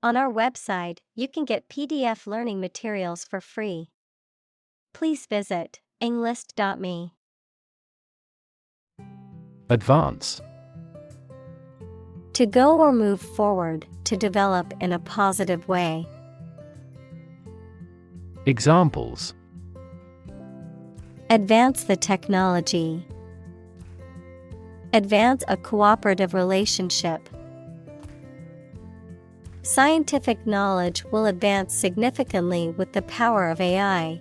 On our website, you can get PDF learning materials for free. Please visit englist.me. Advance. To go or move forward, to develop in a positive way. Examples: Advance the technology. Advance a cooperative relationship. Scientific knowledge will advance significantly with the power of AI.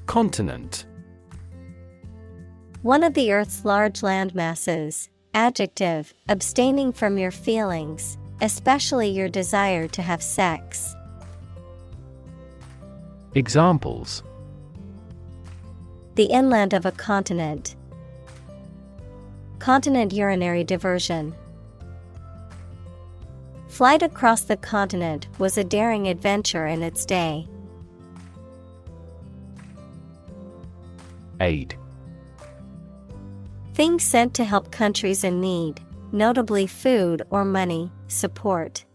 Continent. One of the Earth's large landmasses. Adjective, abstaining from your feelings, especially your desire to have sex. Examples: The inland of a continent. Continent urinary diversion. Flight across the continent was a daring adventure in its day. Aid. Things sent to help countries in need, notably food or money, support.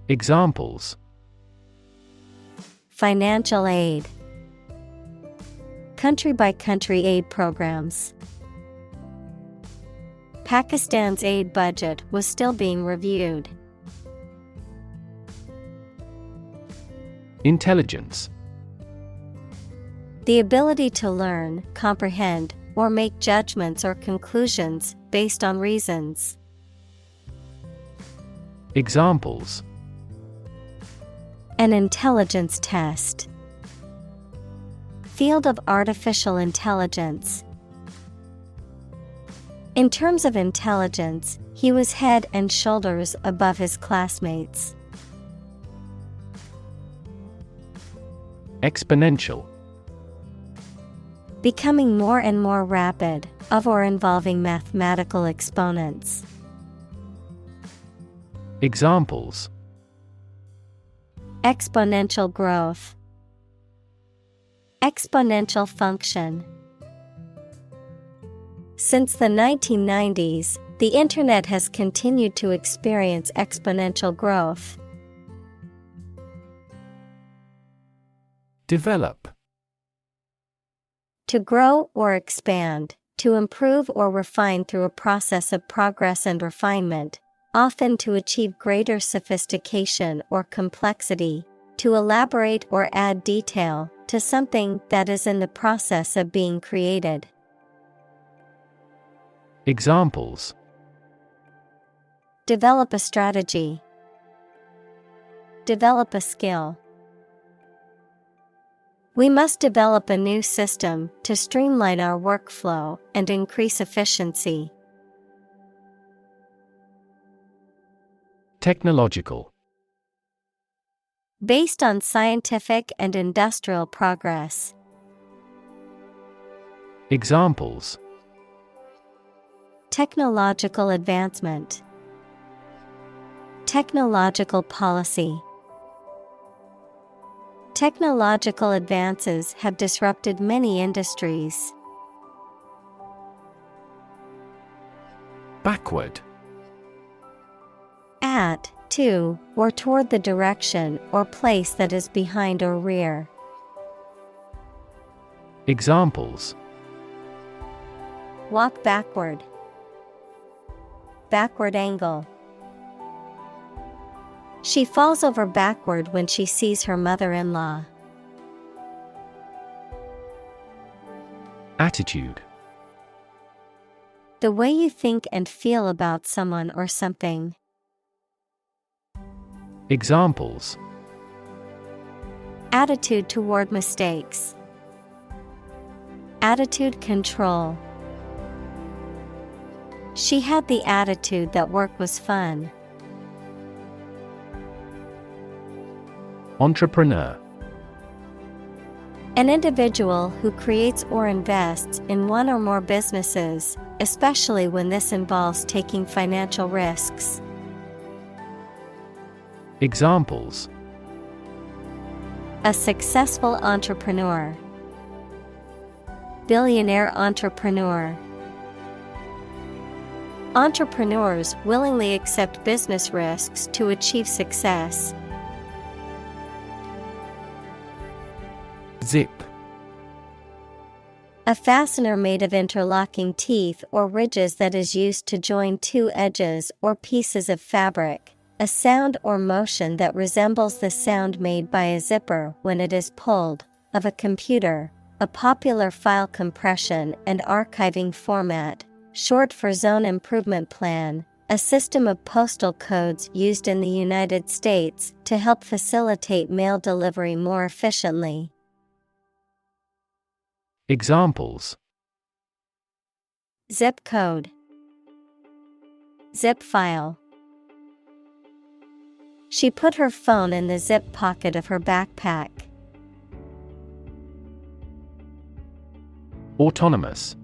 Examples: Financial aid. Country-by-country aid programs. Pakistan's aid budget was still being reviewed. Intelligence. The ability to learn, comprehend, or make judgments or conclusions based on reasons. Examples: An intelligence test. Field of artificial intelligence. In terms of intelligence, he was head and shoulders above his classmates. Exponential. Becoming more and more rapid, of or involving mathematical exponents. Examples: Exponential growth. Exponential function. Since the 1990s, the Internet has continued to experience exponential growth. Develop. To grow or expand, to improve or refine through a process of progress and refinement, often to achieve greater sophistication or complexity, to elaborate or add detail to something that is in the process of being created. Examples: Develop a strategy. Develop a skill. We must develop a new system to streamline our workflow and increase efficiency. Technological. Based on scientific and industrial progress. Examples: Technological advancement. Technological policy. Technological advances have disrupted many industries. Backward. At, to, or toward the direction or place that is behind or rear. Examples: Walk backward. Backward angle. She falls over backward when she sees her mother-in-law. Attitude. The way you think and feel about someone or something. Examples: Attitude toward mistakes. Attitude control. She had the attitude that work was fun. Entrepreneur. An individual who creates or invests in one or more businesses, especially when this involves taking financial risks. Examples: A successful entrepreneur. Billionaire entrepreneur. Entrepreneurs willingly accept business risks to achieve success. Zip. A fastener made of interlocking teeth or ridges that is used to join two edges or pieces of fabric. A sound or motion that resembles the sound made by a zipper when it is pulled, of a computer, a popular file compression and archiving format, short for Zone Improvement Plan, a system of postal codes used in the United States to help facilitate mail delivery more efficiently. Examples: Zip code, zip file. She put her phone in the zip pocket of her backpack. Autonomous.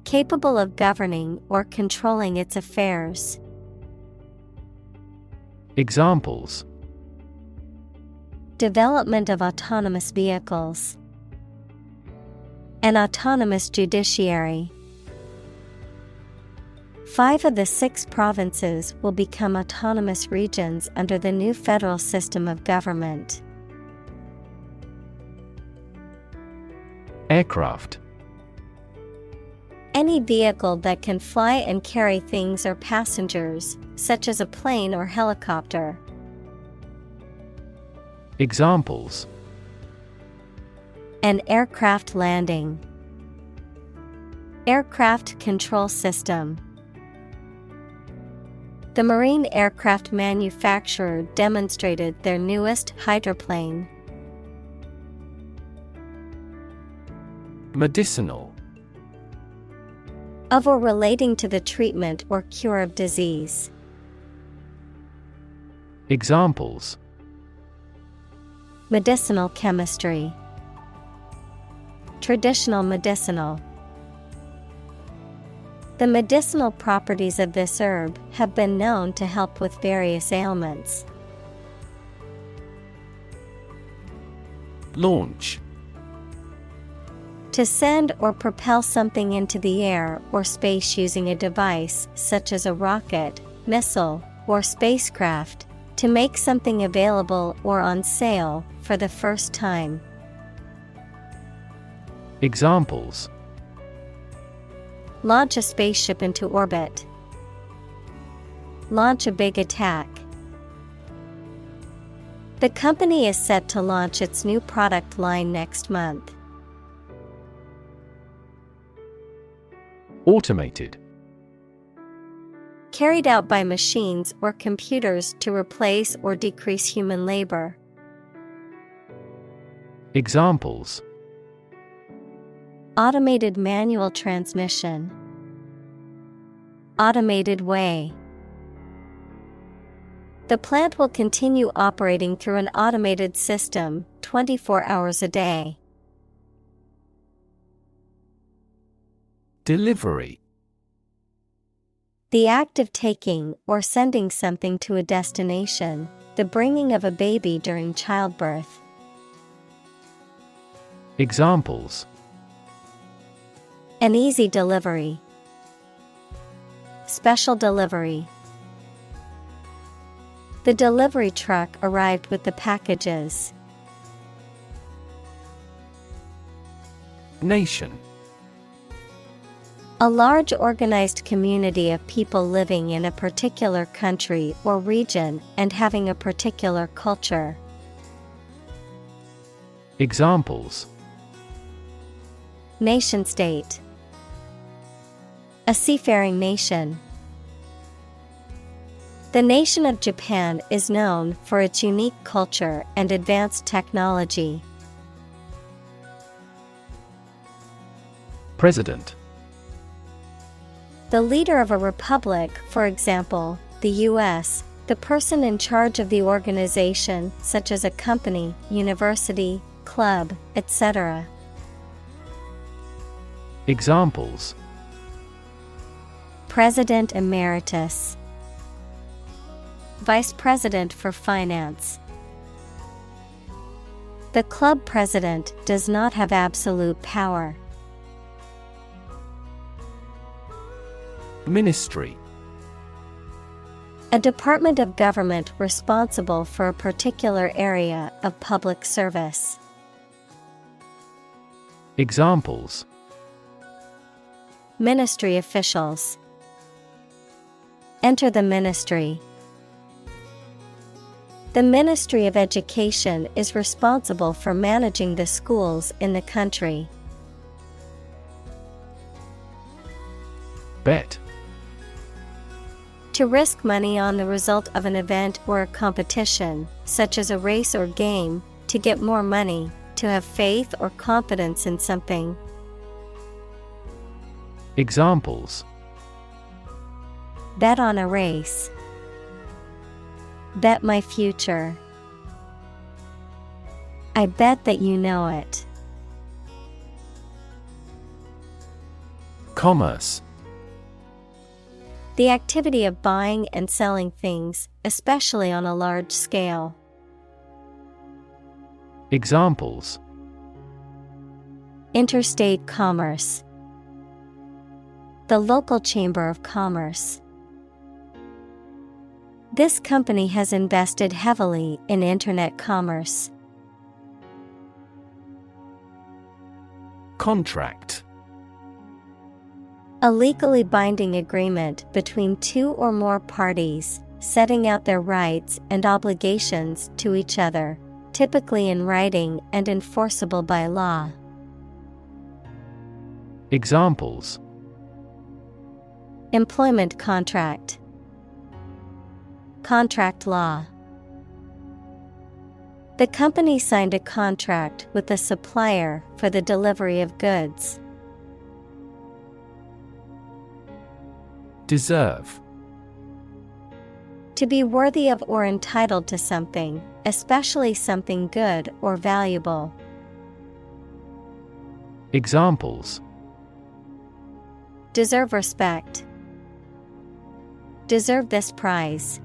Capable of governing or controlling its affairs. Examples: Development of autonomous vehicles. An autonomous judiciary. 5 of the 6 provinces will become autonomous regions under the new federal system of government. Aircraft. Any vehicle that can fly and carry things or passengers, such as a plane or helicopter. Examples: An aircraft landing. Aircraft control system. The marine aircraft manufacturer demonstrated their newest hydroplane. Medicinal. Of or relating to the treatment or cure of disease. Examples: Medicinal chemistry. Traditional medicinal. The medicinal properties of this herb have been known to help with various ailments. Launch. To send or propel something into the air or space using a device such as a rocket, missile, or spacecraft, to make something available or on sale for the first time. Examples: Launch a spaceship into orbit. Launch a big attack. The company is set to launch its new product line next month. Automated. Carried out by machines or computers to replace or decrease human labor. Examples: Automated manual transmission. Automated way. The plant will continue operating through an automated system 24 hours a day. Delivery. The act of taking or sending something to a destination, the bringing of a baby during childbirth. Examples: An easy delivery. Special delivery. The delivery truck arrived with the packages. Nation. A large organized community of people living in a particular country or region and having a particular culture. Examples: Nation state. A seafaring nation. The nation of Japan is known for its unique culture and advanced technology. President. The leader of a republic, for example, the U.S., the person in charge of the organization, such as a company, university, club, etc. Examples: President Emeritus. Vice President for Finance. The club president does not have absolute power. Ministry. A department of government responsible for a particular area of public service. Examples: Ministry officials. Enter the ministry. The Ministry of Education is responsible for managing the schools in the country. Bet. To risk money on the result of an event or a competition, such as a race or game, to get more money, to have faith or confidence in something. Examples: Bet on a race. Bet my future. I bet that you know it. Commerce. The activity of buying and selling things, especially on a large scale. Examples: Interstate commerce. The local chamber of commerce. This company has invested heavily in internet commerce. Contract. A legally binding agreement between two or more parties, setting out their rights and obligations to each other, typically in writing and enforceable by law. Examples: Employment contract. Contract law. The company signed a contract with the supplier for the delivery of goods. Deserve. To be worthy of or entitled to something, especially something good or valuable. Examples: Deserve respect. Deserve this prize.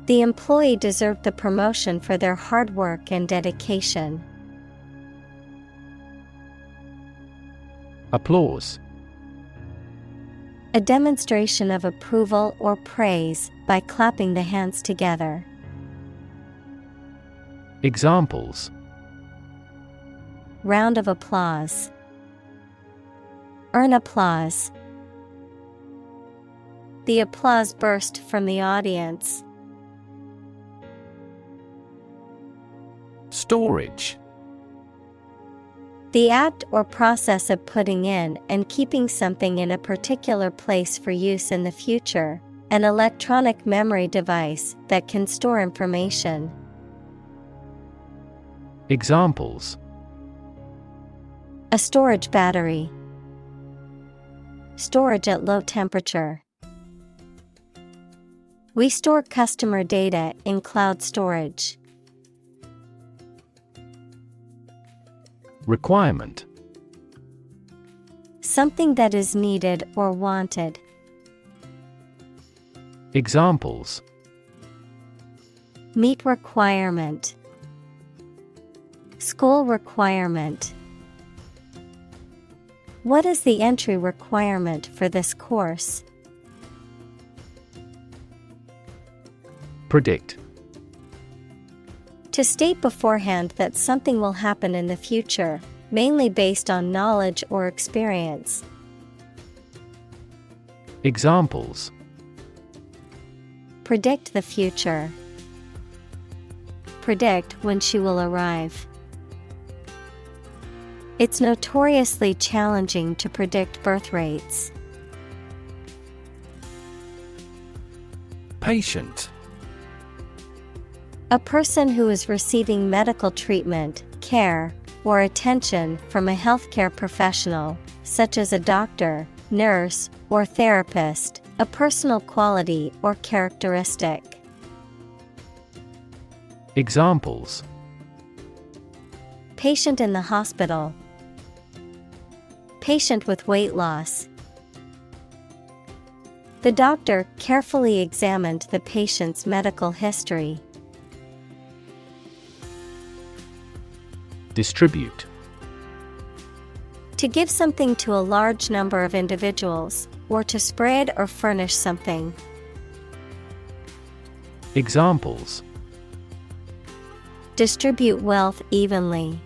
The employee deserved the promotion for their hard work and dedication. Applause. A demonstration of approval or praise by clapping the hands together. Examples: Round of applause. Earn applause. The applause burst from the audience. Storage. The act or process of putting in and keeping something in a particular place for use in the future, an electronic memory device that can store information. Examples: A storage battery. Storage at low temperature. We store customer data in cloud storage. Requirement. Something that is needed or wanted. Examples: Meet requirement. School requirement. What is the entry requirement for this course? Predict. To state beforehand that something will happen in the future, mainly based on knowledge or experience. Examples: Predict the future. Predict when she will arrive. It's notoriously challenging to predict birth rates. Patient. A person who is receiving medical treatment, care, or attention from a healthcare professional, such as a doctor, nurse, or therapist, a personal quality or characteristic. Examples: Patient in the hospital. Patient with weight loss. The doctor carefully examined the patient's medical history. Distribute. To give something to a large number of individuals, or to spread or furnish something. Examples: Distribute wealth evenly.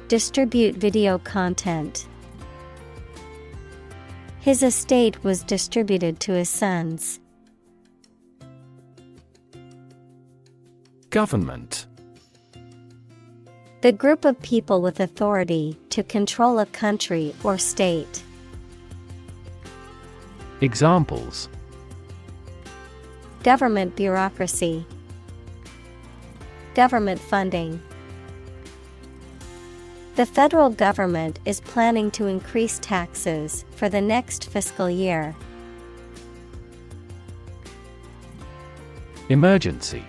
Distribute video content. His estate was distributed to his sons. Government. The group of people with authority to control a country or state. Examples: Government bureaucracy. Government funding. The federal government is planning to increase taxes for the next fiscal year. Emergency.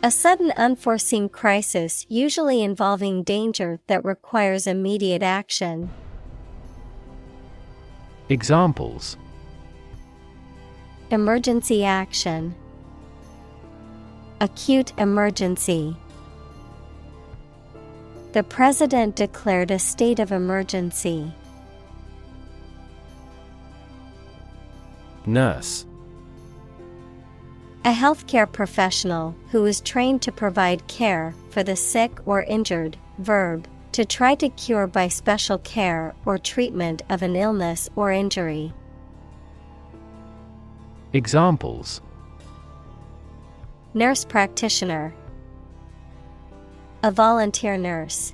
A sudden unforeseen crisis usually involving danger that requires immediate action. Examples: Emergency action. Acute emergency. The president declared a state of emergency. Nurse. A healthcare professional who is trained to provide care for the sick or injured. Verb, to try to cure by special care or treatment of an illness or injury. Examples: Nurse practitioner. A volunteer nurse.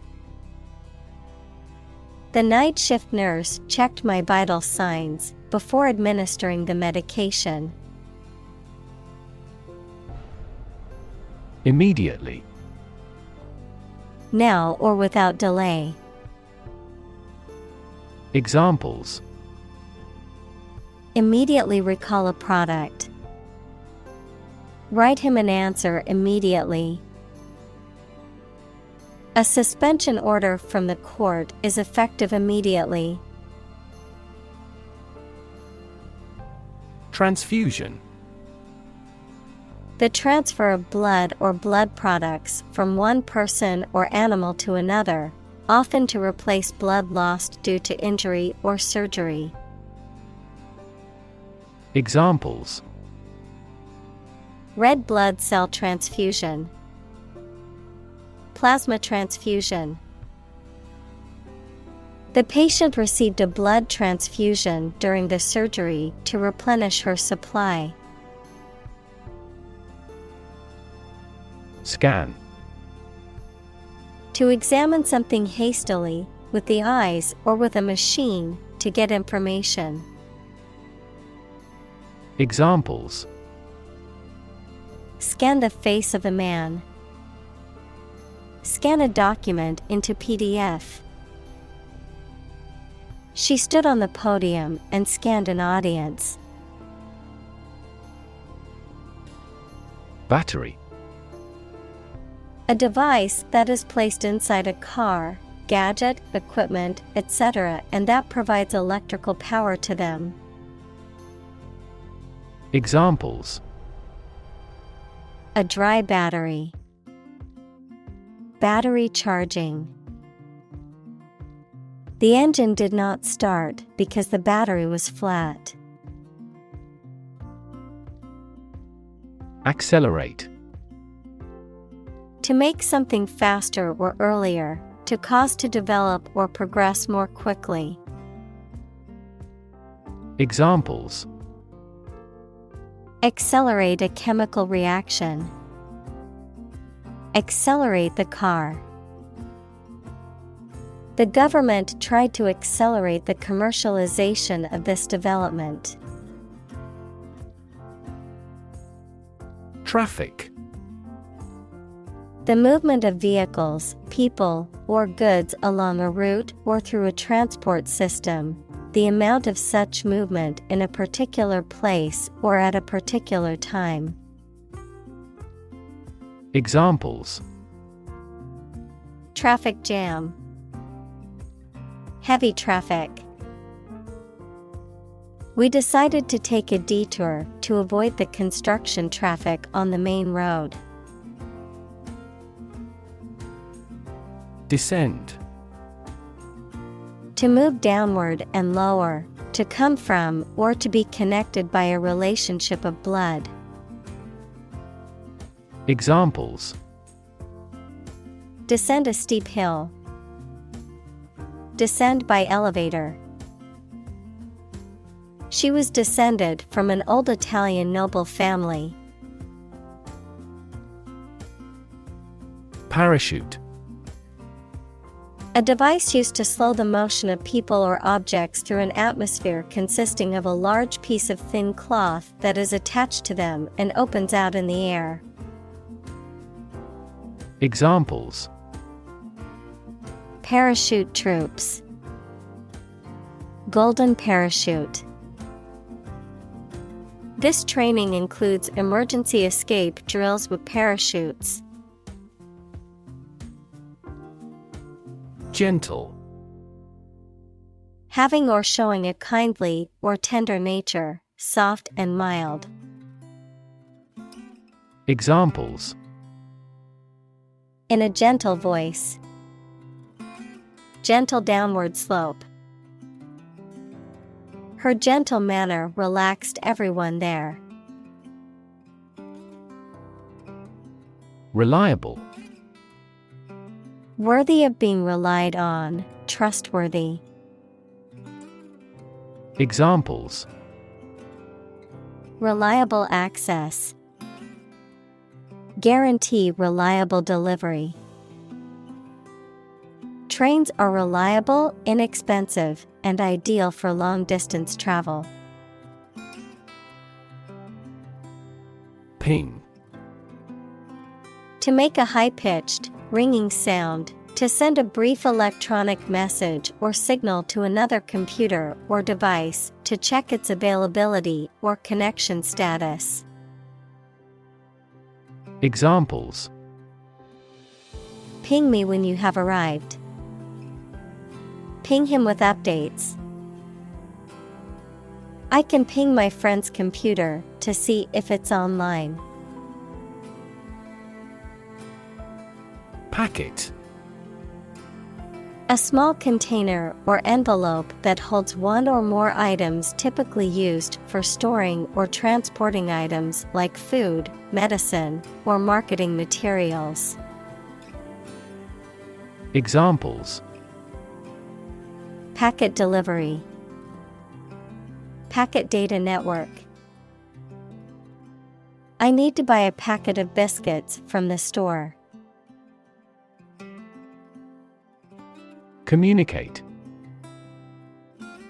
The night shift nurse checked my vital signs before administering the medication. Immediately. Now or without delay. Examples: Immediately recall a product. Write him an answer immediately. A suspension order from the court is effective immediately. Transfusion. The transfer of blood or blood products from one person or animal to another, often to replace blood lost due to injury or surgery. Examples: Red blood cell transfusion. Plasma transfusion. The patient received a blood transfusion during the surgery to replenish her supply. Scan. To examine something hastily, with the eyes or with a machine, to get information. Examples: Scan the face of a man. Scan a document into PDF. She stood on the podium and scanned an audience. Battery. A device that is placed inside a car, gadget, equipment, etc., and that provides electrical power to them. Examples: A dry battery. Battery charging. The engine did not start because the battery was flat. Accelerate. To make something faster or earlier, to cause to develop or progress more quickly. Examples: Accelerate a chemical reaction. Accelerate the car. The government tried to accelerate the commercialization of this development. Traffic. The movement of vehicles, people, or goods along a route or through a transport system, the amount of such movement in a particular place or at a particular time. Examples: Traffic jam. Heavy traffic. We decided to take a detour to avoid the construction traffic on the main road. Descend. To move downward and lower, to come from or to be connected by a relationship of blood. Examples: Descend a steep hill. Descend by elevator. She was descended from an old Italian noble family. Parachute. A device used to slow the motion of people or objects through an atmosphere consisting of a large piece of thin cloth that is attached to them and opens out in the air. Examples: Parachute troops. Golden parachute. This training includes emergency escape drills with parachutes. Gentle. Having or showing a kindly or tender nature, soft and mild. Examples: In a gentle voice. Gentle downward slope. Her gentle manner relaxed everyone there. Reliable. Worthy of being relied on, trustworthy. Examples: Reliable access. Guarantee reliable delivery. Trains are reliable, inexpensive, and ideal for long-distance travel. Ping. To make a high-pitched, ringing sound, to send a brief electronic message or signal to another computer or device to check its availability or connection status. Examples: Ping me when you have arrived. Ping him with updates. I can ping my friend's computer to see if it's online. Packet. A small container or envelope that holds one or more items typically used for storing or transporting items like food, medicine, or marketing materials. Examples: Packet delivery. Packet data network. I need to buy a packet of biscuits from the store. Communicate.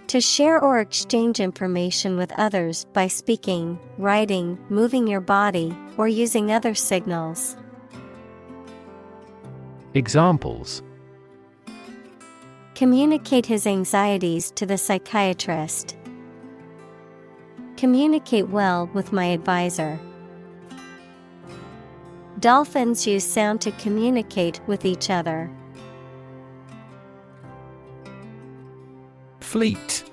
To share or exchange information with others by speaking, writing, moving your body, or using other signals. Examples: Communicate his anxieties to the psychiatrist. Communicate well with my advisor. Dolphins use sound to communicate with each other. Fleet.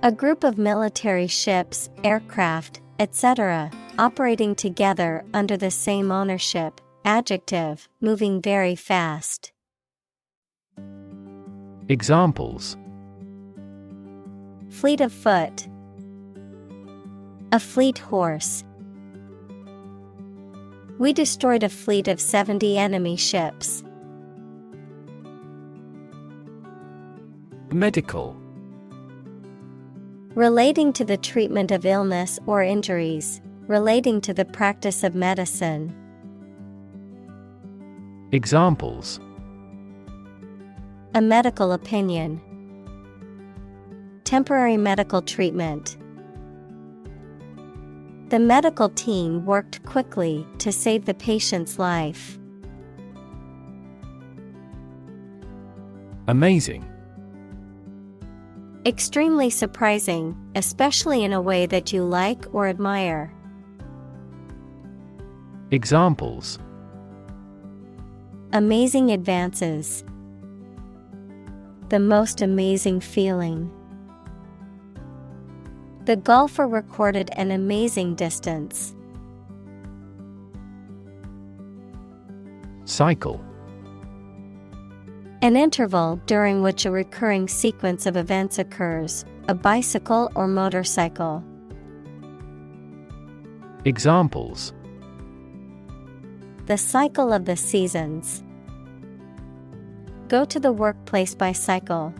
A group of military ships, aircraft, etc., operating together under the same ownership. Adjective, moving very fast. Examples: Fleet of foot. A fleet horse. We destroyed a fleet of 70 enemy ships. Medical. Relating to the treatment of illness or injuries, relating to the practice of medicine. Examples: A medical opinion. Temporary medical treatment. The medical team worked quickly to save the patient's life. Amazing. Extremely surprising, especially in a way that you like or admire. Examples: Amazing advances. The most amazing feeling. The golfer recorded an amazing distance. Cycle. An interval during which a recurring sequence of events occurs, a bicycle or motorcycle. Examples: The cycle of the seasons. Go to the workplace by cycle.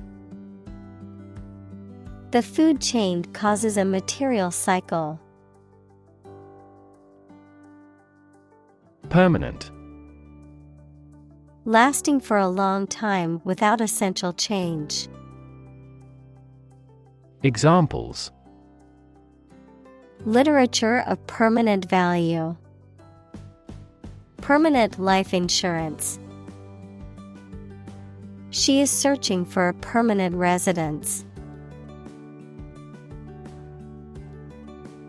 The food chain causes a material cycle. Permanent. Lasting for a long time without essential change. Examples: Literature of permanent value. Permanent life insurance. She is searching for a permanent residence.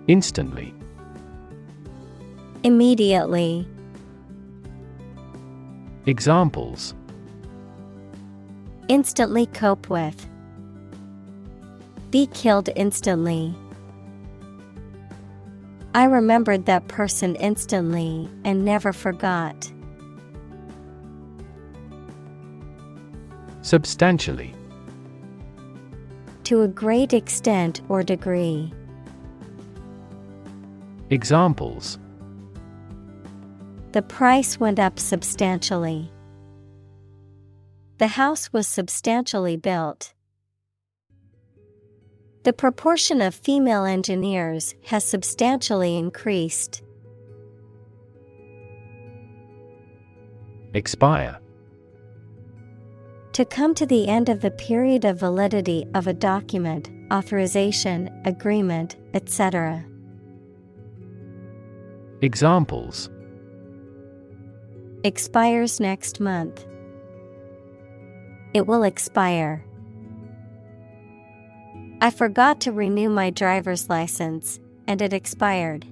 Instantly. Immediately. Examples: Instantly cope with. Be killed instantly. I remembered that person instantly and never forgot. Substantially. To a great extent or degree. Examples: The price went up substantially. The house was substantially built. The proportion of female engineers has substantially increased. Expire. To come to the end of the period of validity of a document, authorization, agreement, etc. Examples: Expires next month. It will expire. I forgot to renew my driver's license, and it expired.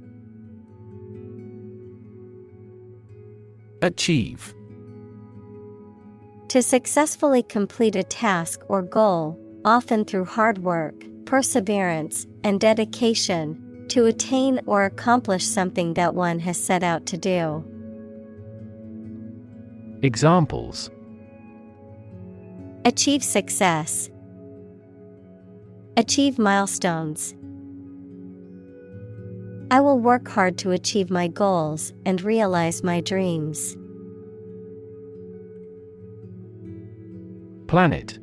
Achieve. To successfully complete a task or goal, often through hard work, perseverance, and dedication, to attain or accomplish something that one has set out to do. Examples: Achieve success. Achieve milestones. I will work hard to achieve my goals and realize my dreams. Planet.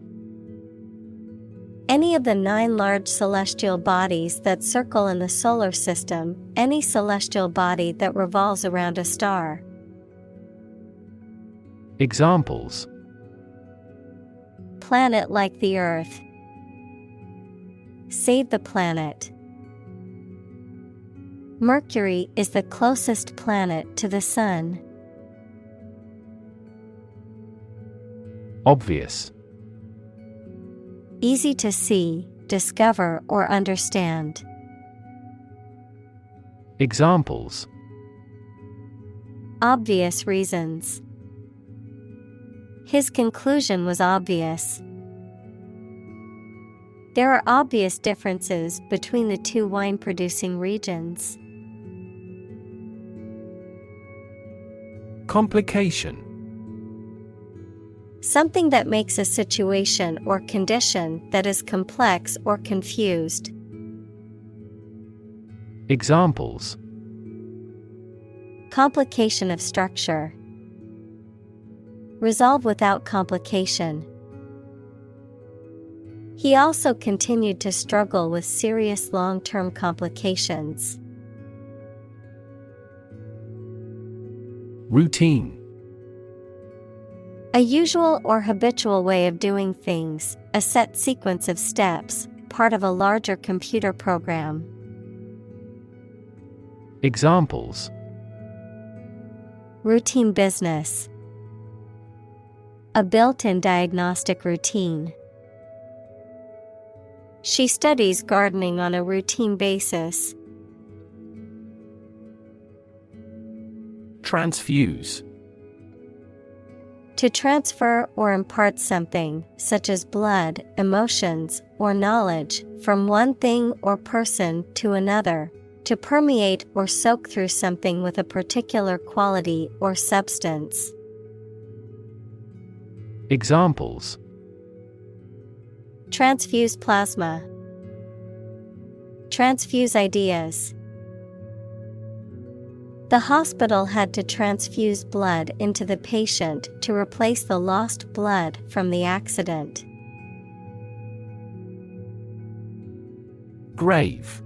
Any of the 9 large celestial bodies that circle in the solar system, any celestial body that revolves around a star. Examples: Planet like the Earth. Save the planet. Mercury is the closest planet to the Sun. Obvious. Easy to see, discover, or understand. Examples: Obvious reasons. His conclusion was obvious. There are obvious differences between the 2 wine-producing regions. Complication. Something that makes a situation or condition that is complex or confused. Examples: Complication of structure. Resolve without complication. He also continued to struggle with serious long-term complications. Routine. A usual or habitual way of doing things, a set sequence of steps, part of a larger computer program. Examples: Routine business. A built-in diagnostic routine. She studies gardening on a routine basis. Transfuse. To transfer or impart something, such as blood, emotions, or knowledge, from one thing or person to another. To permeate or soak through something with a particular quality or substance. Examples: transfuse plasma, transfuse ideas. The hospital had to transfuse blood into the patient to replace the lost blood from the accident. Grave.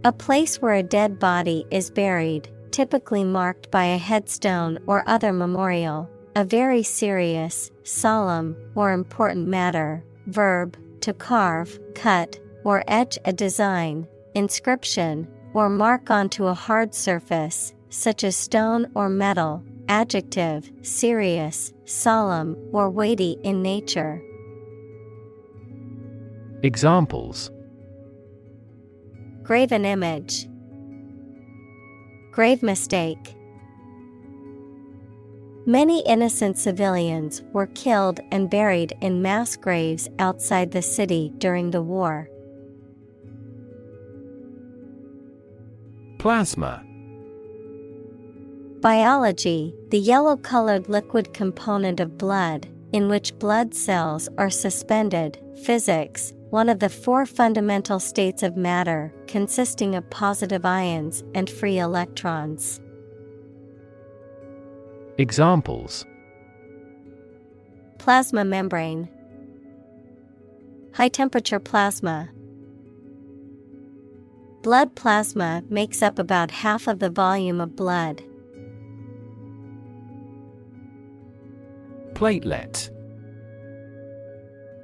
A place where a dead body is buried, typically marked by a headstone or other memorial. A very serious, solemn, or important matter. Verb, to carve, cut, or etch a design, inscription, or mark onto a hard surface, such as stone or metal. Adjective, serious, solemn, or weighty in nature. Examples: graven image, grave mistake. Many innocent civilians were killed and buried in mass graves outside the city during the war. Plasma. Biology, the yellow-colored liquid component of blood, in which blood cells are suspended. Physics, one of the four fundamental states of matter, consisting of positive ions and free electrons. Examples: plasma membrane, high-temperature plasma. Blood plasma makes up about half of the volume of blood. Platelet.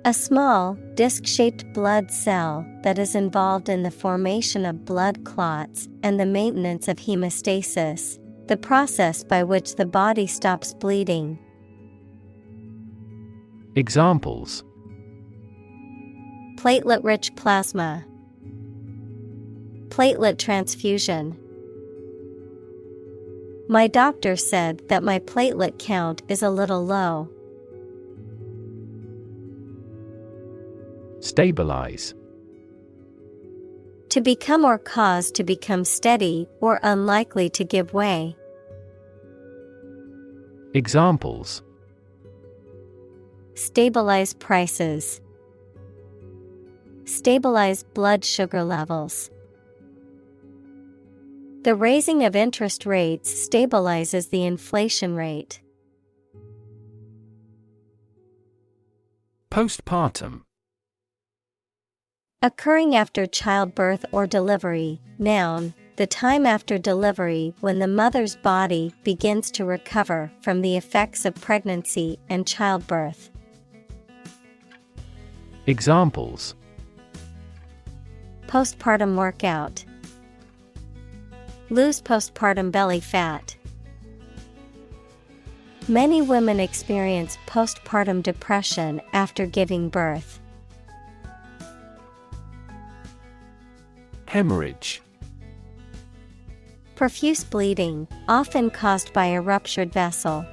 A small, disc-shaped blood cell that is involved in the formation of blood clots and the maintenance of hemostasis, the process by which the body stops bleeding. Examples: platelet-rich plasma, platelet transfusion. My doctor said that my platelet count is a little low. Stabilize. To become or cause to become steady or unlikely to give way. Examples: stabilize prices, stabilize blood sugar levels. The raising of interest rates stabilizes the inflation rate. Postpartum. Occurring after childbirth or delivery. Noun, the time after delivery when the mother's body begins to recover from the effects of pregnancy and childbirth. Examples: postpartum workout, lose postpartum belly fat. Many women experience postpartum depression after giving birth. Hemorrhage. Profuse bleeding, often caused by a ruptured vessel.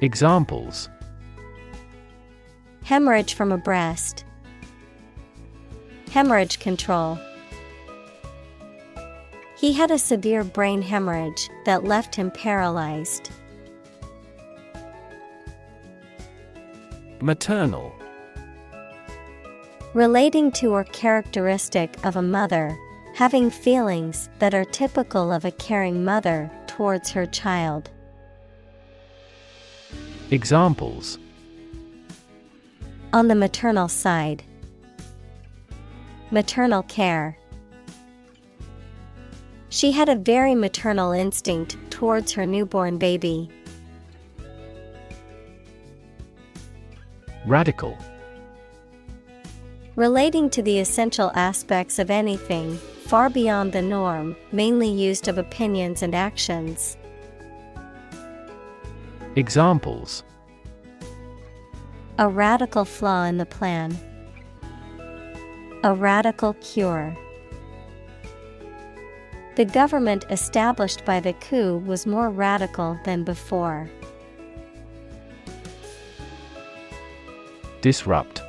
Examples: hemorrhage from a breast, hemorrhage control. He had a severe brain hemorrhage that left him paralyzed. Maternal. Relating to or characteristic of a mother, having feelings that are typical of a caring mother towards her child. Examples: on the maternal side, maternal care. She had a very maternal instinct towards her newborn baby. Radical. Relating to the essential aspects of anything, far beyond the norm, mainly used of opinions and actions. Examples: a radical flaw in the plan, a radical cure. The government established by the coup was more radical than before. Disrupt.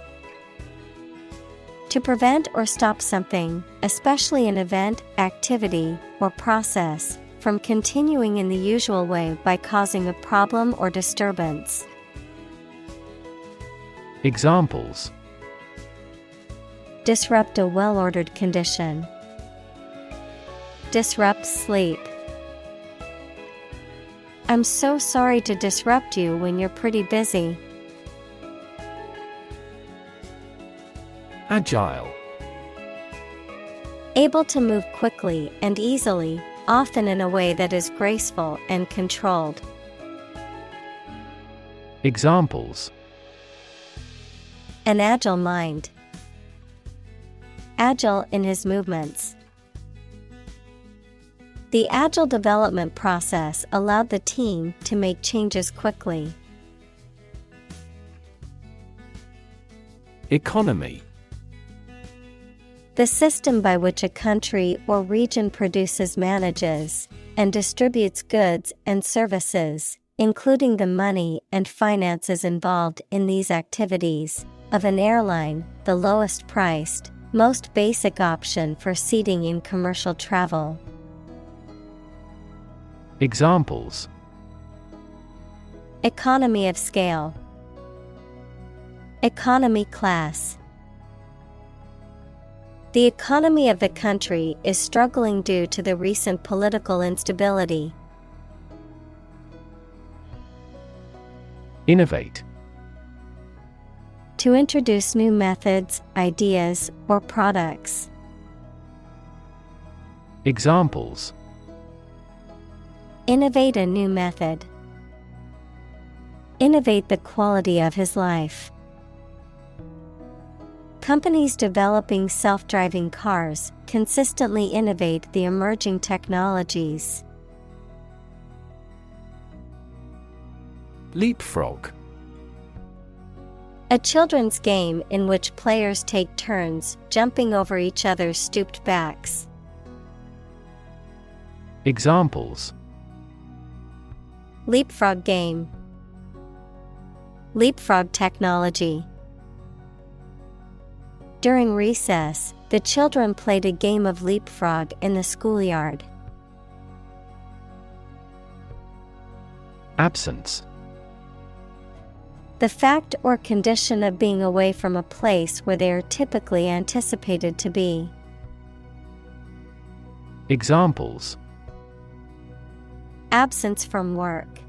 To prevent or stop something, especially an event, activity, or process, from continuing in the usual way by causing a problem or disturbance. Examples: disrupt a well-ordered condition. Disrupt sleep. I'm so sorry to disrupt you when you're pretty busy. Agile. Able to move quickly and easily, often in a way that is graceful and controlled. Examples: an agile mind. Agile in his movements. The agile development process allowed the team to make changes quickly. Economy. The system by which a country or region produces, manages, and distributes goods and services, including the money and finances involved in these activities, of an airline, the lowest priced, most basic option for seating in commercial travel. Examples: economy of scale. Economy class. The economy of the country is struggling due to the recent political instability. Innovate. To introduce new methods, ideas, or products. Examples: innovate a new method. Innovate the quality of his life. Companies developing self-driving cars consistently innovate the emerging technologies. Leapfrog. A children's game in which players take turns jumping over each other's stooped backs. Examples: leapfrog game. Leapfrog technology. During recess, the children played a game of leapfrog in the schoolyard. Absence. The fact or condition of being away from a place where they are typically anticipated to be. Examples: absence from work.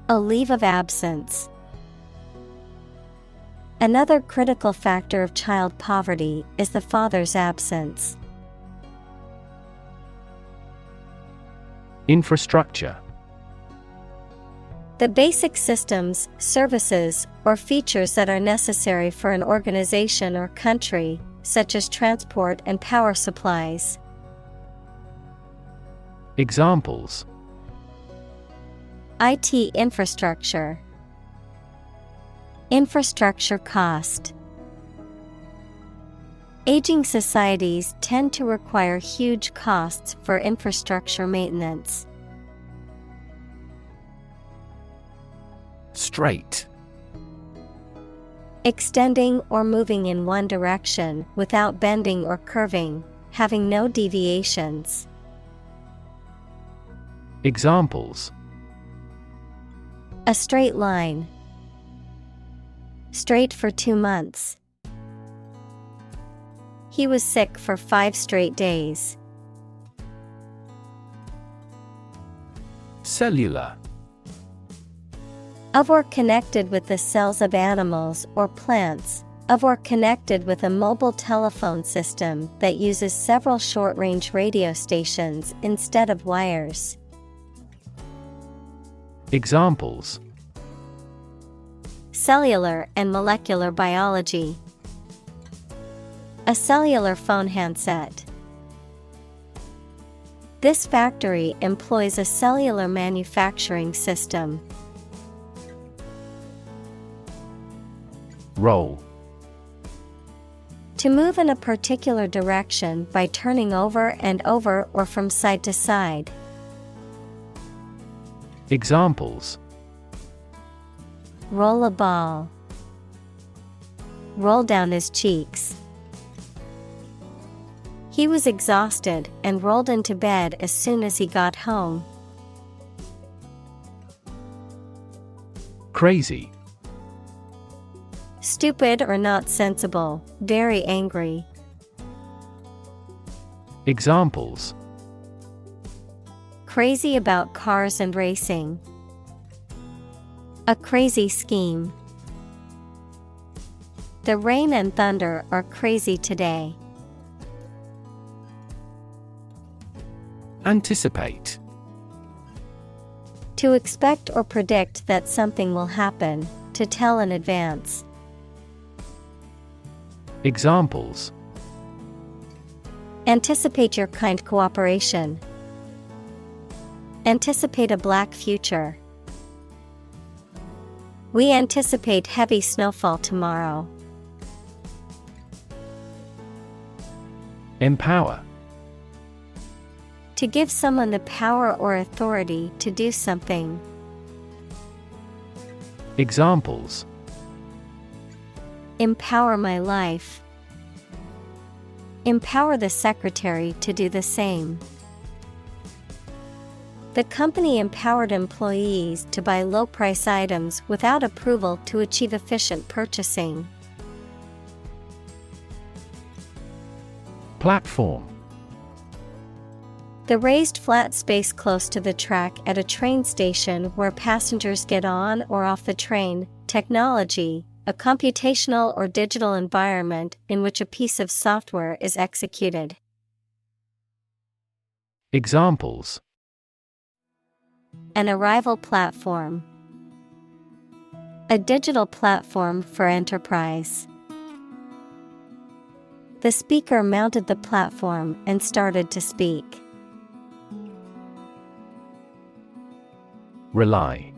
A leave of absence. Another critical factor of child poverty is the father's absence. Infrastructure. The basic systems, services, or features that are necessary for an organization or country, such as transport and power supplies. Examples: IT infrastructure. Infrastructure cost. Aging societies tend to require huge costs for infrastructure maintenance. Straight. Extending or moving in one direction without bending or curving, having no deviations. Examples: a straight line. Straight for 2 months. He was sick for 5 straight days. Cellular. Of or connected with the cells of animals or plants. Of or connected with a mobile telephone system that uses several short-range radio stations instead of wires. Examples: cellular and molecular biology. A cellular phone handset. This factory employs a cellular manufacturing system. Roll. To move in a particular direction by turning over and over or from side to side. Examples: roll a ball. Roll down his cheeks. He was exhausted and rolled into bed as soon as he got home. Crazy. Stupid or not sensible, very angry. Examples: Crazy about cars and racing. A crazy scheme. The rain and thunder are crazy today. Anticipate. To expect or predict that something will happen, to tell in advance. Examples: Anticipate your kind cooperation. Anticipate a black future. We anticipate heavy snowfall tomorrow. Empower. To give someone the power or authority to do something. Examples: Empower my life. Empower the secretary to do the same. The company empowered employees to buy low-price items without approval to achieve efficient purchasing. Platform. The raised flat space close to the track at a train station where passengers get on or off the train. Technology, a computational or digital environment in which a piece of software is executed. Examples: An arrival platform. A digital platform for enterprise. The speaker mounted the platform and started to speak. Rely.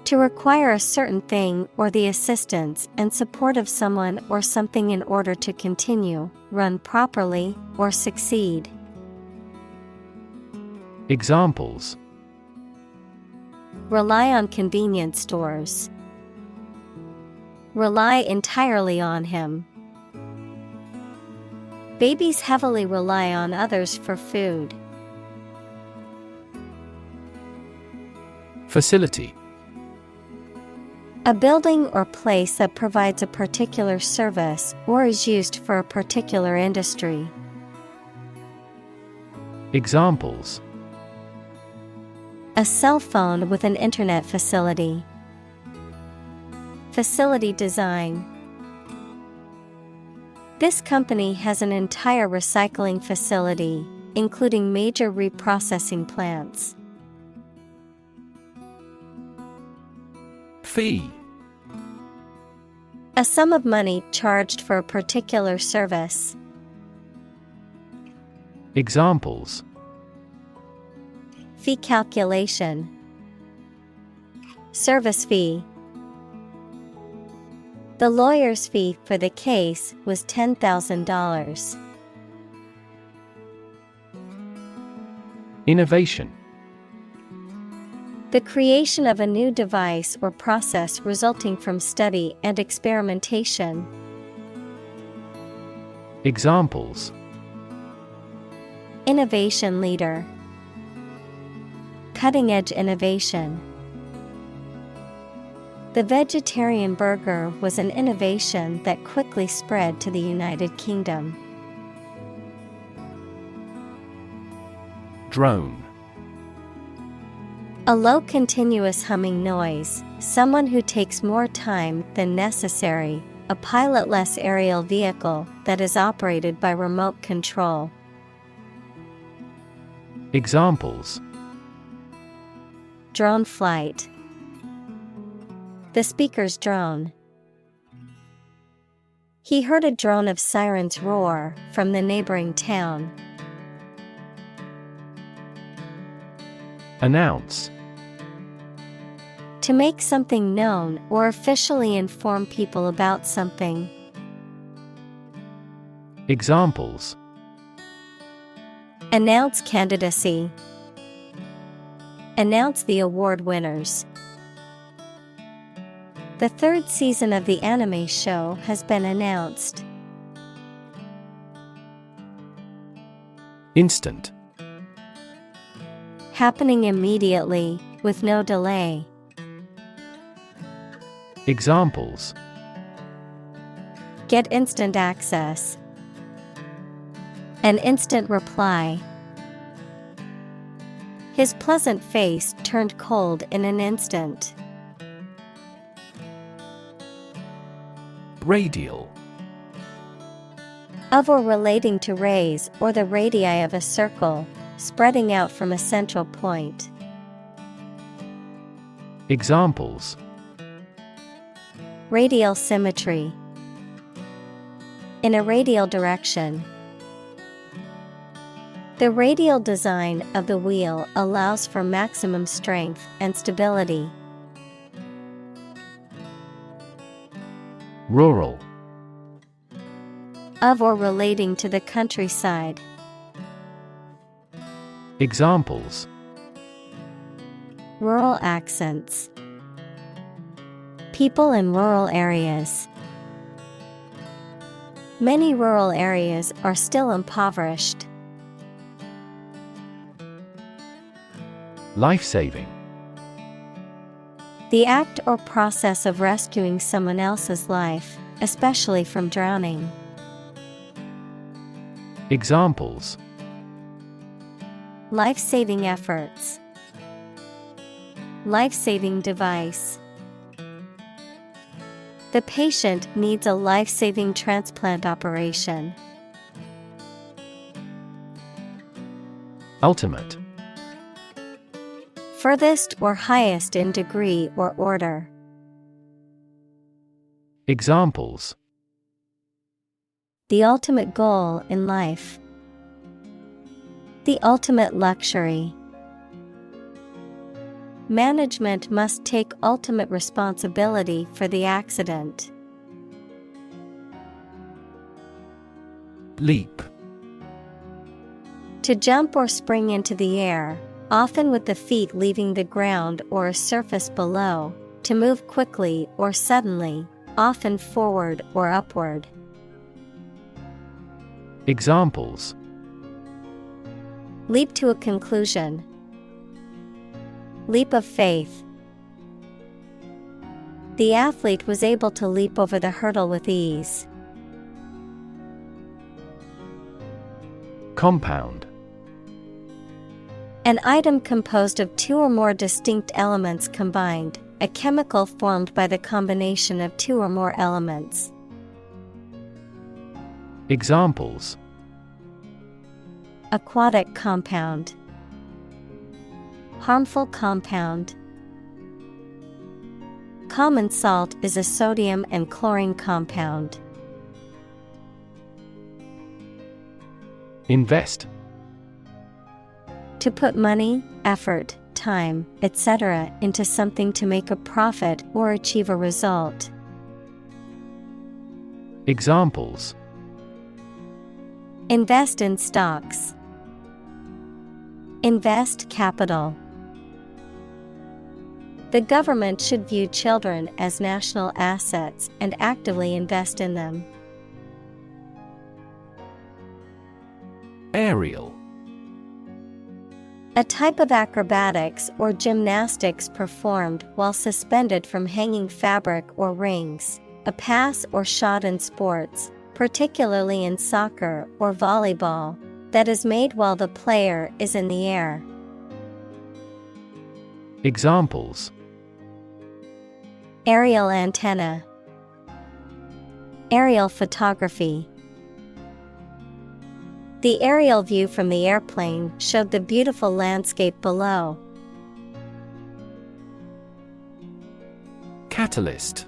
To require a certain thing or the assistance and support of someone or something in order to continue, run properly, or succeed. Examples: Rely on convenience stores. Rely entirely on him. Babies heavily rely on others for food. Facility. A building or place that provides a particular service or is used for a particular industry. Examples: A cell phone with an internet facility. Facility design. This company has an entire recycling facility, including major reprocessing plants. Fee. A sum of money charged for a particular service. Examples: Fee calculation. Service fee. The lawyer's fee for the case was $10,000. Innovation. The creation of a new device or process resulting from study and experimentation. Examples: Innovation leader. Cutting-edge innovation. The vegetarian burger was an innovation that quickly spread to the United Kingdom. Drone. A low continuous humming noise, someone who takes more time than necessary, a pilotless aerial vehicle that is operated by remote control. Examples: Drone flight. The speaker's drone. He heard a drone of sirens roar from the neighboring town. Announce. To make something known or officially inform people about something. Examples: Announce candidacy. Announce the award winners. The third season of the anime show has been announced. Instant. Happening immediately, with no delay. Examples: Get instant access. An instant reply. His pleasant face turned cold in an instant. Radial. Of or relating to rays or the radii of a circle, spreading out from a central point. Examples: Radial symmetry. In a radial direction. The radial design of the wheel allows for maximum strength and stability. Rural. Of or relating to the countryside. Examples: Rural accents. People in rural areas. Many rural areas are still impoverished. Life-saving. The act or process of rescuing someone else's life, especially from drowning. Examples: Life-saving efforts. Life-saving device. The patient needs a life-saving transplant operation. Ultimate. Furthest or highest in degree or order. Examples: The ultimate goal in life. The ultimate luxury. Management must take ultimate responsibility for the accident. Leap. To jump or spring into the air, often with the feet leaving the ground or a surface below, to move quickly or suddenly, often forward or upward. Examples: Leap to a conclusion. Leap of faith. The athlete was able to leap over the hurdle with ease. Compound. An item composed of two or more distinct elements combined, a chemical formed by the combination of two or more elements. Examples: Aquatic compound. Harmful compound. Common salt is a sodium and chlorine compound. Invest. To put money, effort, time, etc. into something to make a profit or achieve a result. Examples: Invest in stocks. Invest capital. The government should view children as national assets and actively invest in them. Aerial. A type of acrobatics or gymnastics performed while suspended from hanging fabric or rings, a pass or shot in sports, particularly in soccer or volleyball, that is made while the player is in the air. Examples: Aerial antenna. Aerial photography. The aerial view from the airplane showed the beautiful landscape below. Catalyst.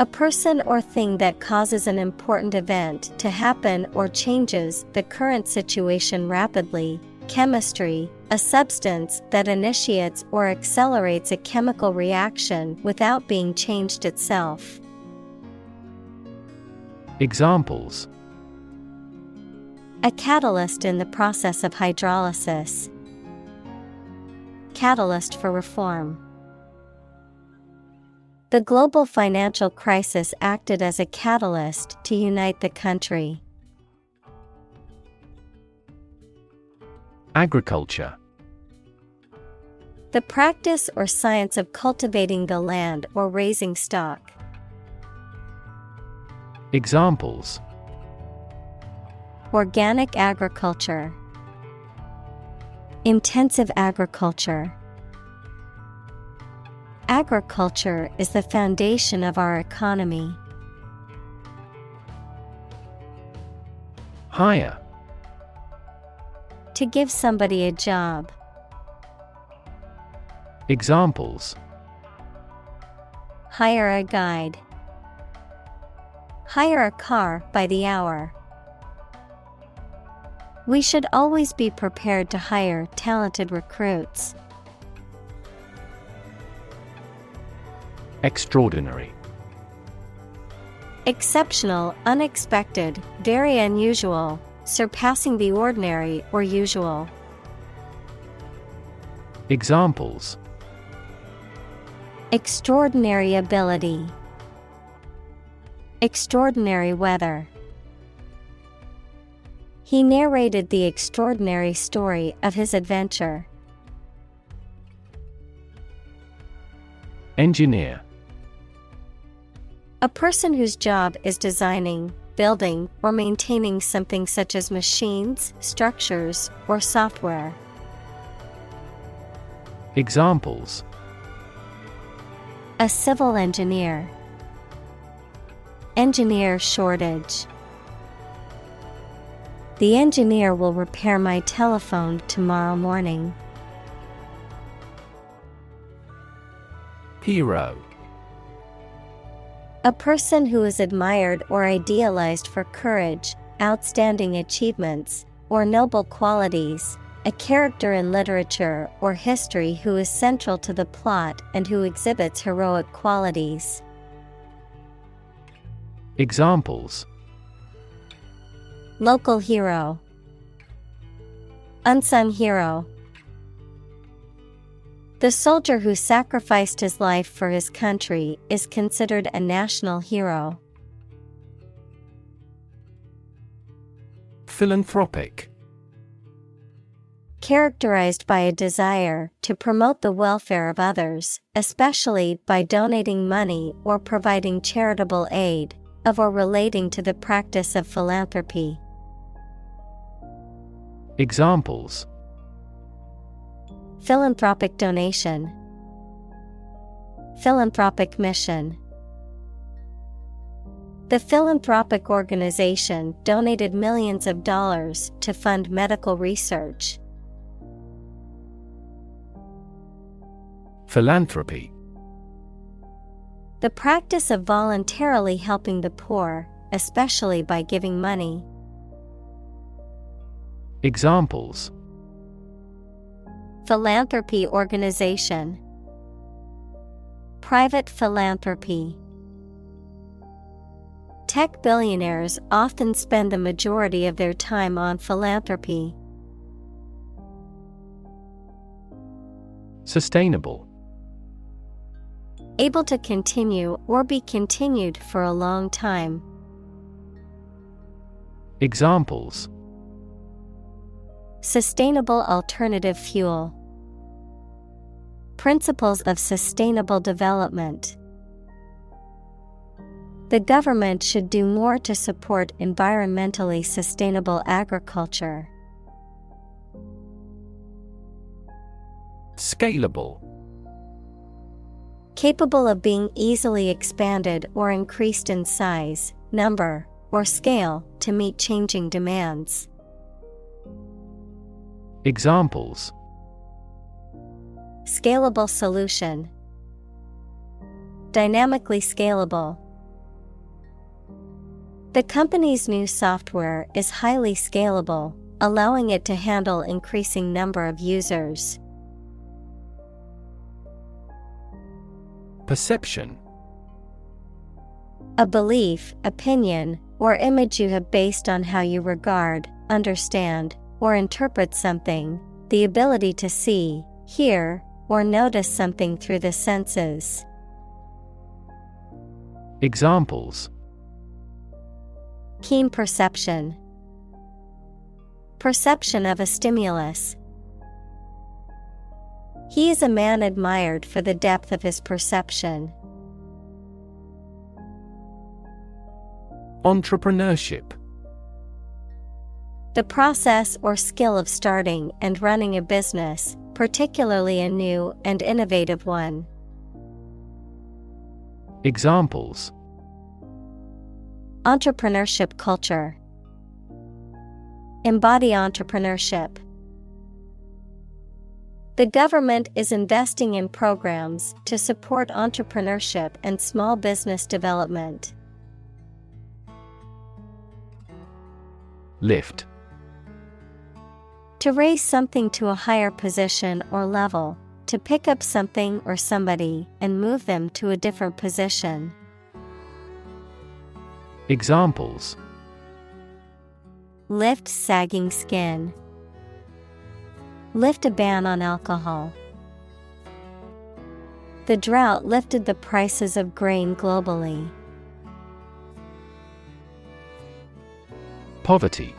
A person or thing that causes an important event to happen or changes the current situation rapidly. Chemistry, a substance that initiates or accelerates a chemical reaction without being changed itself. Examples: A catalyst in the process of hydrolysis. Catalyst for reform. The global financial crisis acted as a catalyst to unite the country. Agriculture. The practice or science of cultivating the land or raising stock. Examples: Organic agriculture. Intensive agriculture. Agriculture is the foundation of our economy. Hire. To give somebody a job. Examples: Hire a guide. Hire a car by the hour. We should always be prepared to hire talented recruits. Extraordinary. Exceptional, unexpected, very unusual, surpassing the ordinary or usual. Examples: Extraordinary ability. Extraordinary weather. He narrated the extraordinary story of his adventure. Engineer. A person whose job is designing, building, or maintaining something such as machines, structures, or software. Examples: A civil engineer. Engineer shortage. The engineer will repair my telephone tomorrow morning. Hero. A person who is admired or idealized for courage, outstanding achievements, or noble qualities, a character in literature or history who is central to the plot and who exhibits heroic qualities. Examples: Local hero. Unsung hero. The soldier who sacrificed his life for his country is considered a national hero. Philanthropic. Characterized by a desire to promote the welfare of others, especially by donating money or providing charitable aid, of or relating to the practice of philanthropy. Examples: Philanthropic donation. Philanthropic mission. The philanthropic organization donated millions of dollars to fund medical research. Philanthropy. The practice of voluntarily helping the poor, especially by giving money. Examples: Philanthropy organization. Private philanthropy. Tech billionaires often spend the majority of their time on philanthropy. Sustainable. Able to continue or be continued for a long time. Examples: Sustainable alternative fuel. Principles of sustainable development. The government should do more to support environmentally sustainable agriculture. Scalable. Capable of being easily expanded or increased in size, number, or scale to meet changing demands. Examples: Scalable solution. Dynamically scalable. The company's new software is highly scalable, allowing it to handle increasing number of users. Perception. A belief, opinion, or image you have based on how you regard, understand, or interpret something, the ability to see, hear, or notice something through the senses. Examples: Keen perception. Perception of a stimulus, He is a man admired for the depth of his perception. Entrepreneurship. The process or skill of starting and running a business, particularly a new and innovative one. Examples: Entrepreneurship culture. Embody entrepreneurship. The government is investing in programs to support entrepreneurship and small business development. Lift. To raise something to a higher position or level, to pick up something or somebody and move them to a different position. Examples: Lift sagging skin. Lift a ban on alcohol. The drought lifted the prices of grain globally. Poverty.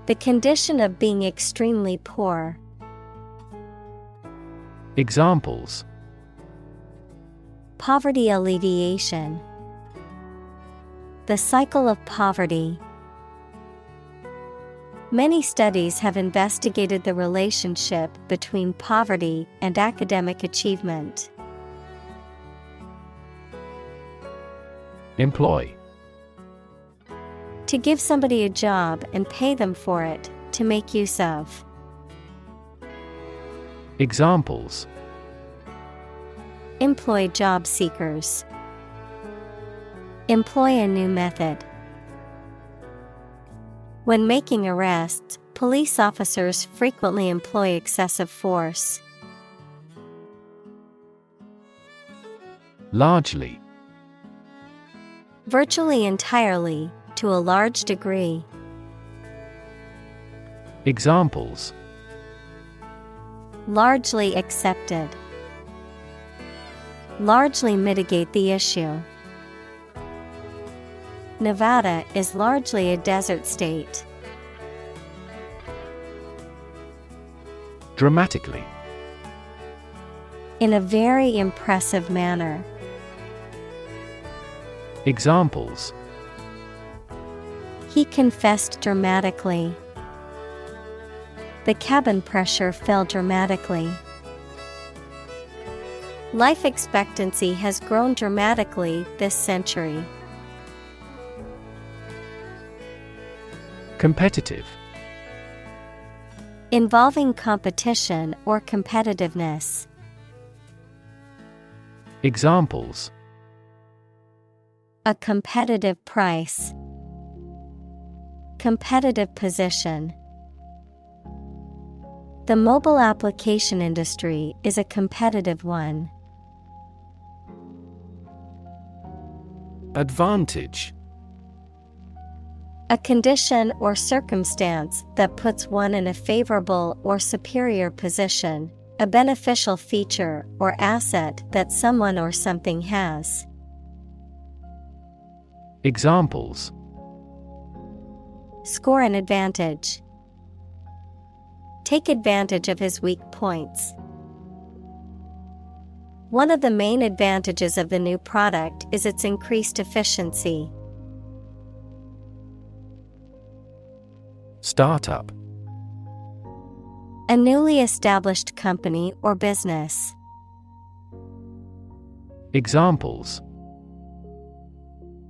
The condition of being extremely poor. Examples: Poverty alleviation. The cycle of poverty. Many studies have investigated the relationship between poverty and academic achievement. Employ. To give somebody a job and pay them for it, to make use of. Examples: Employ job seekers. Employ a new method. When making arrests, police officers frequently employ excessive force. Largely. Virtually entirely, to a large degree. Examples: Largely accepted. Largely mitigate the issue. Nevada is largely a desert state. Dramatically. In a very impressive manner. Examples: He confessed dramatically. The cabin pressure fell dramatically. Life expectancy has grown dramatically this century. Competitive. Involving competition or competitiveness. Examples: A competitive price. Competitive position. The mobile application industry is a competitive one. Advantage. A condition or circumstance that puts one in a favorable or superior position, a beneficial feature or asset that someone or something has. Examples: Score an advantage. Take advantage of his weak points. One of the main advantages of the new product is its increased efficiency. Startup. A newly established company or business. Examples: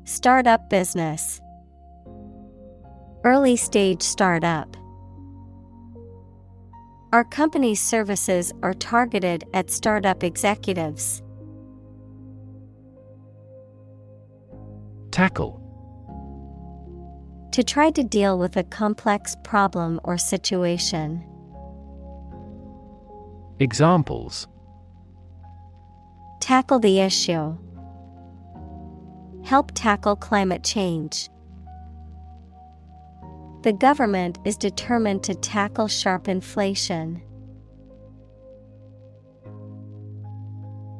Startup business. Early stage startup. Our company's services are targeted at startup executives. Tackle. To try to deal with a complex problem or situation. Examples: Tackle the issue. Help tackle climate change. The government is determined to tackle sharp inflation.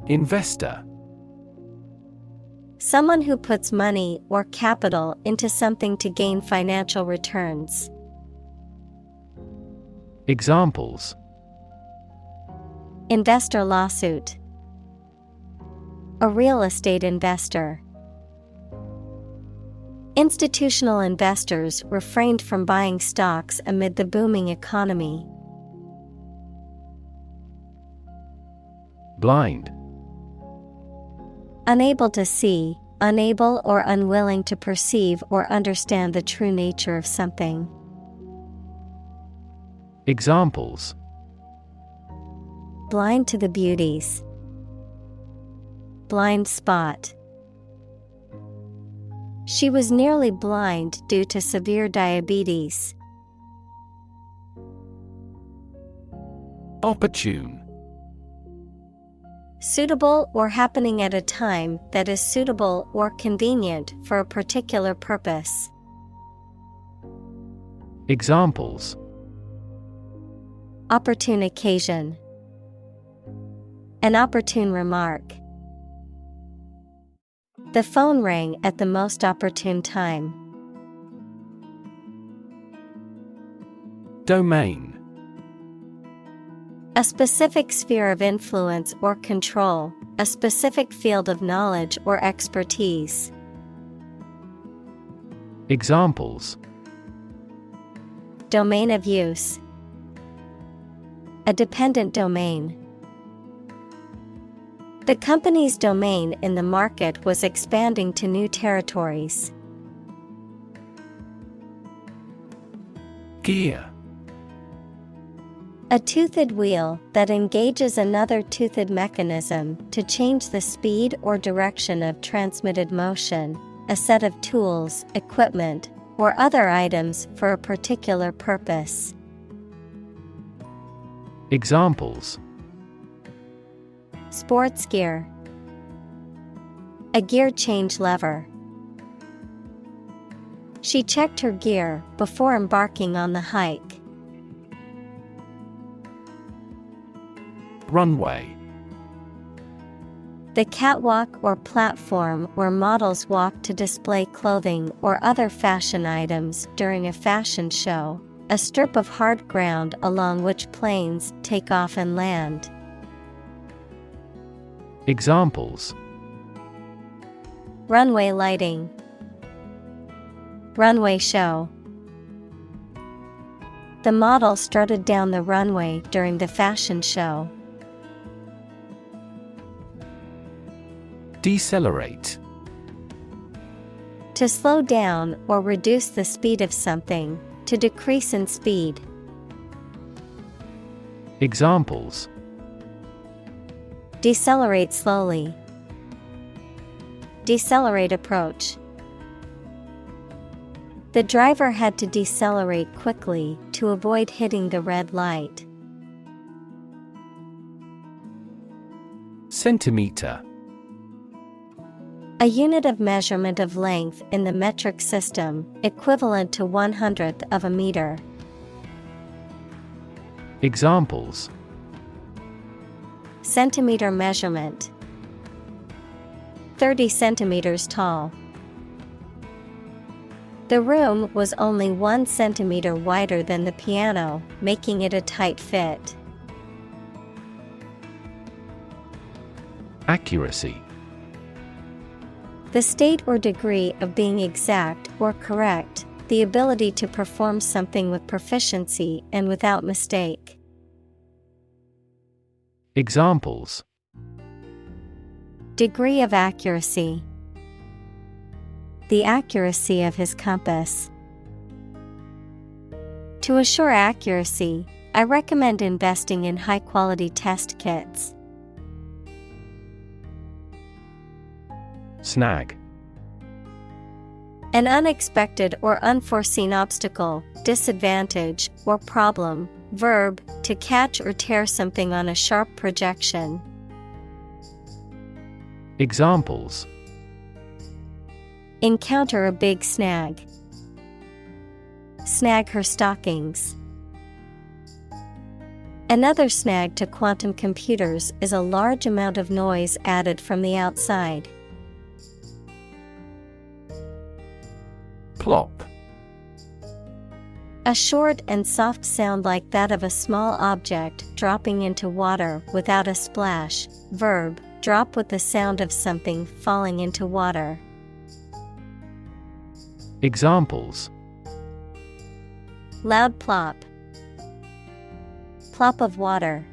Investor. Someone who puts money or capital into something to gain financial returns. Examples: Investor lawsuit. A real estate investor. Institutional investors refrained from buying stocks amid the booming economy. Blind. Unable to see, unable or unwilling to perceive or understand the true nature of something. Examples: Blind to the beauties. Blind spot. She was nearly blind due to severe diabetes. Opportune. Suitable or happening at a time that is suitable or convenient for a particular purpose. Examples: Opportune occasion. An opportune remark. The phone rang at the most opportune time. Domain. A specific sphere of influence or control, a specific field of knowledge or expertise. Examples: Domain of use. A dependent domain. The company's domain in the market was expanding to new territories. Gear. A toothed wheel that engages another toothed mechanism to change the speed or direction of transmitted motion, a set of tools, equipment, or other items for a particular purpose. Examples: Sports gear. A gear change lever. She checked her gear before embarking on the hike. Runway. The catwalk or platform where models walk to display clothing or other fashion items during a fashion show, a strip of hard ground along which planes take off and land. Examples: Runway lighting. Runway show. The model strutted down the runway during the fashion show. Decelerate. To slow down or reduce the speed of something, to decrease in speed. Examples: Decelerate slowly. Decelerate approach. The driver had to decelerate quickly to avoid hitting the red light. Centimeter. A unit of measurement of length in the metric system, equivalent to 1/100th of a meter. Examples: Centimeter measurement. 30 centimeters tall. The room was only 1 centimeter wider than the piano, making it a tight fit. Accuracy. The state or degree of being exact or correct, the ability to perform something with proficiency and without mistake. Examples: Degree of accuracy. The accuracy of his compass. To assure accuracy, I recommend investing in high-quality test kits. Snag. An unexpected or unforeseen obstacle, disadvantage, or problem. Verb, to catch or tear something on a sharp projection. Examples: Encounter a big snag. Snag her stockings. Another snag to quantum computers is a large amount of noise added from the outside. Plop. A short and soft sound like that of a small object dropping into water without a splash. Verb, drop with the sound of something falling into water. Examples: Loud plop. Plop of water.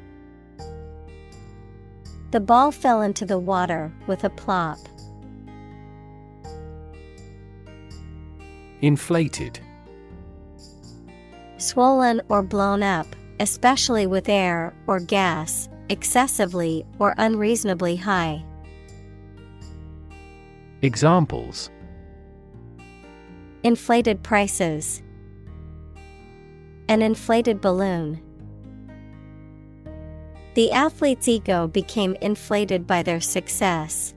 The ball fell into the water with a plop. Inflated. Swollen or blown up, especially with air or gas, excessively or unreasonably high. Examples: Inflated prices. An inflated balloon. The athlete's ego became inflated by their success.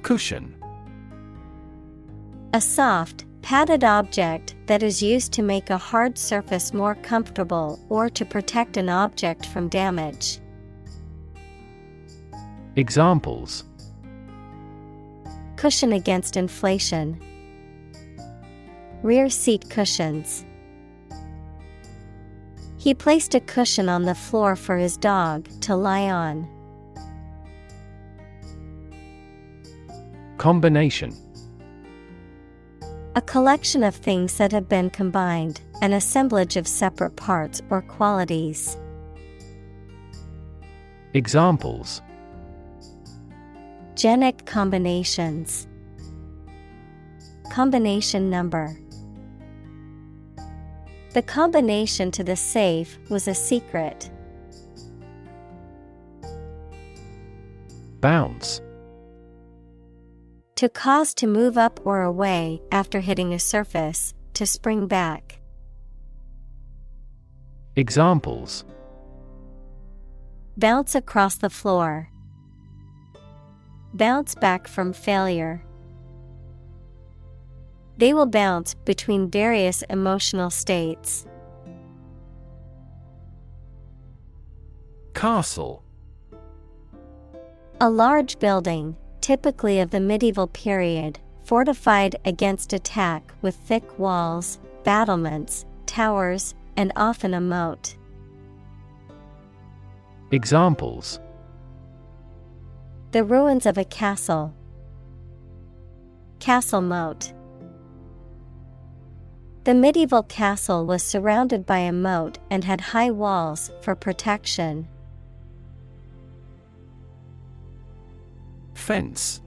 Cushion. A soft, padded object that is used to make a hard surface more comfortable or to protect an object from damage. Examples: Cushion against inflation. Rear seat cushions. He placed a cushion on the floor for his dog to lie on. Combination. A collection of things that have been combined, an assemblage of separate parts or qualities. Examples: Genic combinations. Combination number. The combination to the safe was a secret. Bounce. To cause to move up or away after hitting a surface, to spring back. Examples: Bounce across the floor. Bounce back from failure. They will bounce between various emotional states. Castle. A large building, typically of the medieval period, fortified against attack with thick walls, battlements, towers, and often a moat. Examples: The ruins of a castle. Castle moat. The medieval castle was surrounded by a moat and had high walls for protection. Fence.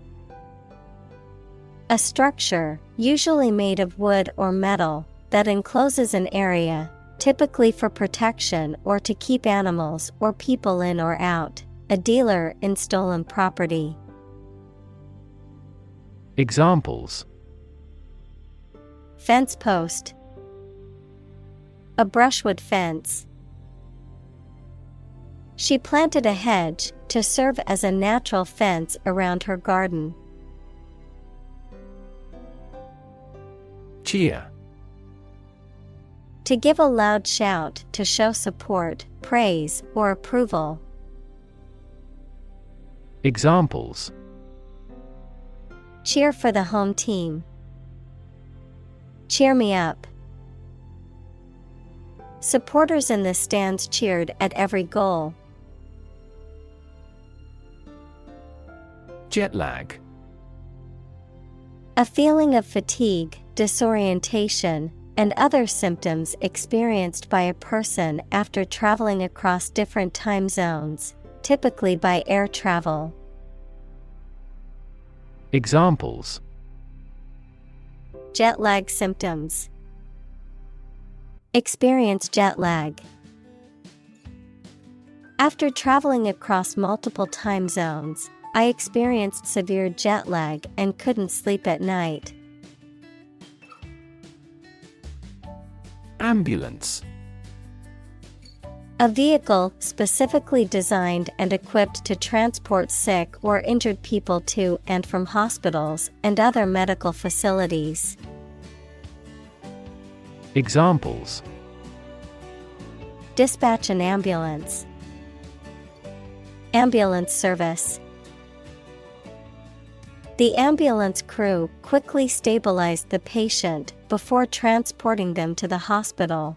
A structure, usually made of wood or metal, that encloses an area, typically for protection or to keep animals or people in or out. A dealer in stolen property. Examples: Fence post. A brushwood fence. She planted a hedge to serve as a natural fence around her garden. Cheer. To give a loud shout to show support, praise, or approval. Examples: Cheer for the home team. Cheer me up. Supporters in the stands cheered at every goal. Jet lag. A feeling of fatigue, disorientation, and other symptoms experienced by a person after traveling across different time zones, typically by air travel. Examples: Jet lag symptoms. Experience jet lag. After traveling across multiple time zones, I experienced severe jet lag and couldn't sleep at night. Ambulance. A vehicle specifically designed and equipped to transport sick or injured people to and from hospitals and other medical facilities. Examples: Dispatch an ambulance. Ambulance service. The ambulance crew quickly stabilized the patient before transporting them to the hospital.